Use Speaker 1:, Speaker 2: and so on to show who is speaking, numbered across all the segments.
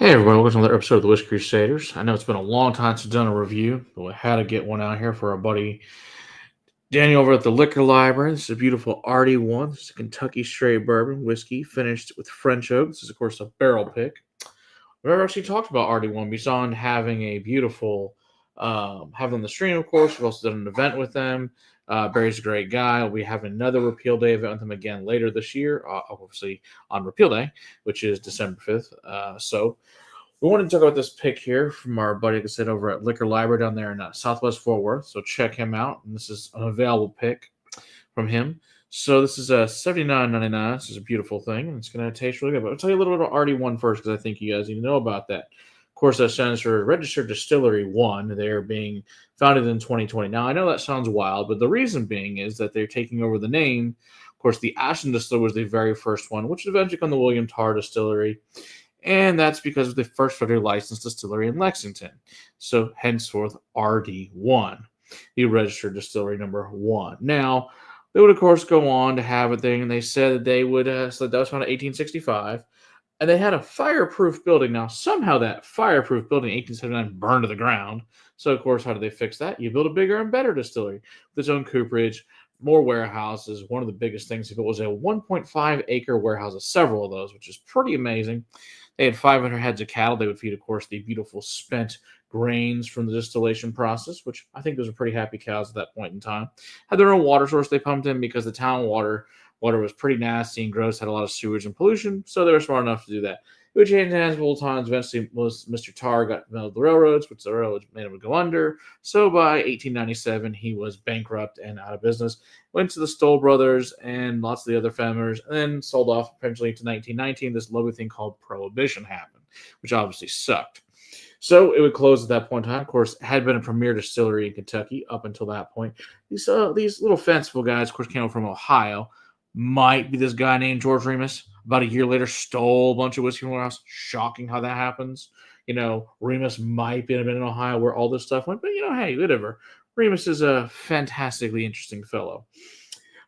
Speaker 1: Hey everyone, welcome to another episode of the Whiskey Crusaders. I know it's been a long time since I've done a review, but we had to get one out here for our buddy Daniel over at the Liquor Library. This is a beautiful RD1. This is a Kentucky straight bourbon whiskey finished with French oak. This is, of course, a barrel pick. We've never actually talked about RD1 beyond having a beautiful, having on the stream, of course. We've also done an event with them. Barry's a great guy. We have another Repeal Day event with him again later this year, obviously on Repeal Day, which is December 5th. So we wanted to talk about this pick here from our buddy, like I said, over at Liquor Library down there in Southwest Fort Worth. So check him out. And this is an available pick from him. So this is a $79.99. This is a beautiful thing, and it's going to taste really good. But I'll tell you a little bit about RD1 first, because I think you guys need to know about that. Of course, that stands for Registered Distillery 1. They're being founded in 2020. Now, I know that sounds wild, but the reason being is that they're taking over the name. Of course, the Ashton Distillery was the very first one, which eventually became the William Tarr Distillery. And that's because of the first federally licensed distillery in Lexington. So henceforth, RD1, the registered distillery number 1. Now, they would, of course, go on to have a thing, and they said that they would, so that was founded in 1865, and they had a fireproof building. Now, somehow that fireproof building in 1879 burned to the ground. So, of course, how did they fix that? You build a bigger and better distillery with its own cooperage, more warehouses. One of the biggest things was a 1.5-acre warehouse of several of those, which is pretty amazing. They had 500 heads of cattle. They would feed, of course, the beautiful spent grains from the distillation process, which I think those were pretty happy cows at that point in time. Had their own water source they pumped in because the town water was pretty nasty and gross, had a lot of sewage and pollution, so they were smart enough to do that. It would change hands multiple times. Eventually, Mr. Tarr got the railroads, which the railroads made him go under. So by 1897, he was bankrupt and out of business. Went to the Stoll brothers and lots of the other families, and then sold off eventually to 1919. This lovely thing called Prohibition happened, which obviously sucked. So it would close at that point in time. Of course, it had been a premier distillery in Kentucky up until that point. These little fanciful guys, of course, came from Ohio. Might be this guy named George Remus. About a year later, stole a bunch of whiskey from the warehouse. Shocking how that happens. Remus might be in Ohio where all this stuff went, but hey, whatever. Remus is a fantastically interesting fellow.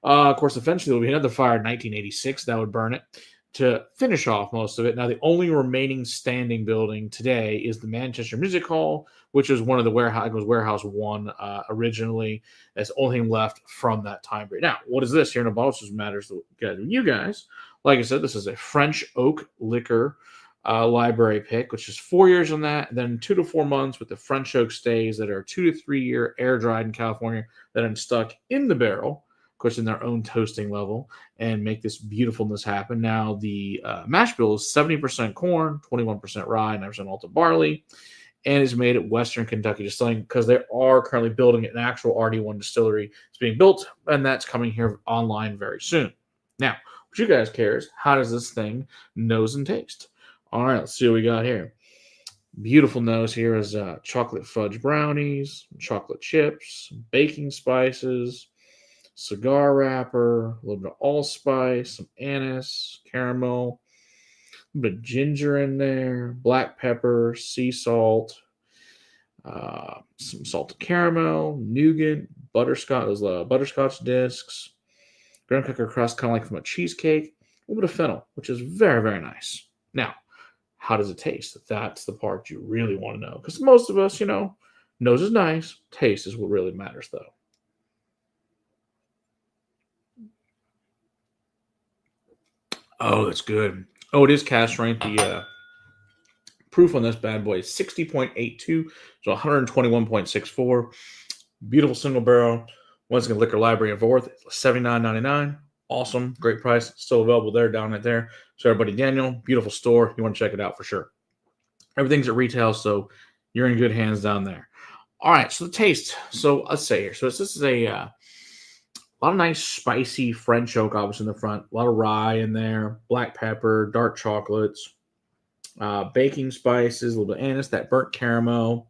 Speaker 1: Of course, eventually there will be another fire in 1986 that would burn it to finish off most of it. Now, the only remaining standing building today is the Manchester Music Hall, which is one of the warehouse. It was Warehouse 1 originally. That's the only thing left from that time period. Now, what is this here in a bottle? This matters to you guys. Like I said, this is a French oak liquor library pick, which is 4 years on that, and then 2 to 4 months with the French oak stays that are 2 to 3 year air dried in California that are stuck in the barrel, of course, in their own toasting level, and make this beautifulness happen. Now, the mash bill is 70% corn, 21% rye, 9% malted barley, and is made at Western Kentucky Distilling because they are currently building an actual RD1 distillery. It's being built, and that's coming here online very soon. Now, what you guys care is, how does this thing nose and taste? All right, let's see what we got here. Beautiful nose here is chocolate fudge brownies, chocolate chips, baking spices, cigar wrapper, a little bit of allspice, some anise, caramel, a bit of ginger in there, black pepper, sea salt, some salted caramel, nougat, butterscotch, those butterscotch discs, graham cracker crust, kind of like from a cheesecake, a little bit of fennel, which is very, very nice. Now, how does it taste? That's the part you really want to know. Because most of us, nose is nice. Taste is what really matters, though. Oh, that's good. Oh, it is cask strength. The proof on this bad boy is 60.82, so 121.64. Beautiful single barrel. Once again, Liquor Library in Fort Worth, $79.99. Awesome. Great price. Still available there, down right there. So everybody, Daniel, beautiful store. You want to check it out for sure. Everything's at retail, so you're in good hands down there. All right, so the taste. So let's say here. So this is a lot of nice spicy French oak, obviously, in the front. A lot of rye in there, black pepper, dark chocolates, baking spices, a little bit of anise, that burnt caramel.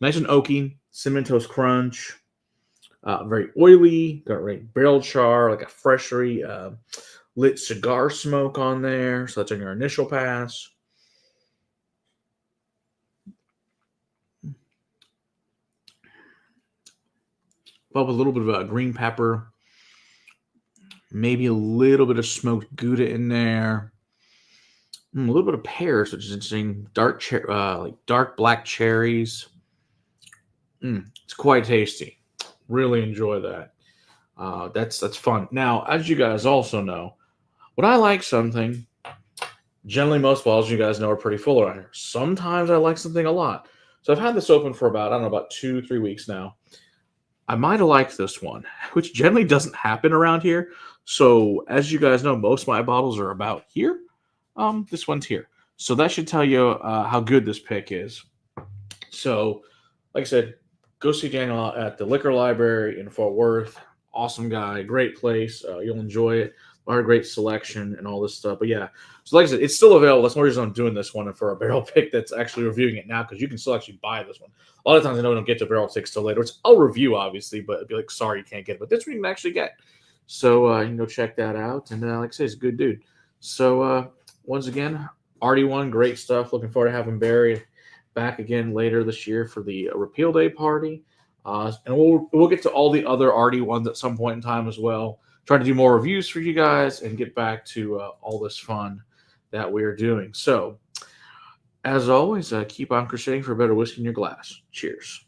Speaker 1: Nice and oaky, cinnamon toast crunch. Very oily, got right barrel char, like a freshly lit cigar smoke on there. So that's on your initial pass. Well, with a little bit of green pepper, maybe a little bit of smoked Gouda in there. A little bit of pears, which is interesting. Like dark black cherries. It's quite tasty. Really enjoy that. That's fun. Now, as you guys also know, when I like something, generally most bottles you guys know are pretty full around here. Sometimes I like something a lot. So I've had this open for about, I don't know, about 2, 3 weeks now. I might have liked this one, which generally doesn't happen around here. So as you guys know, most of my bottles are about here. This one's here. So that should tell you how good this pick is. So, like I said, go see Daniel at the Liquor Library in Fort Worth. Awesome guy, great place. You'll enjoy it. Our great selection and all this stuff. But yeah, so like I said, it's still available. That's one reason I'm doing this one for a barrel pick that's actually reviewing it now, because you can still actually buy this one. A lot of times I know we don't get to barrel picks till later, which I'll review obviously, but I'd be like, sorry, you can't get it. But this one you can actually get. So you can go check that out. And like I say, it's a good dude. So once again, RD1, great stuff. Looking forward to having Barry back again later this year for the Repeal Day party. And we'll get to all the other RD1s at some point in time as well. Trying to do more reviews for you guys and get back to all this fun that we are doing. So, as always, keep on crusading for a better whiskey in your glass. Cheers.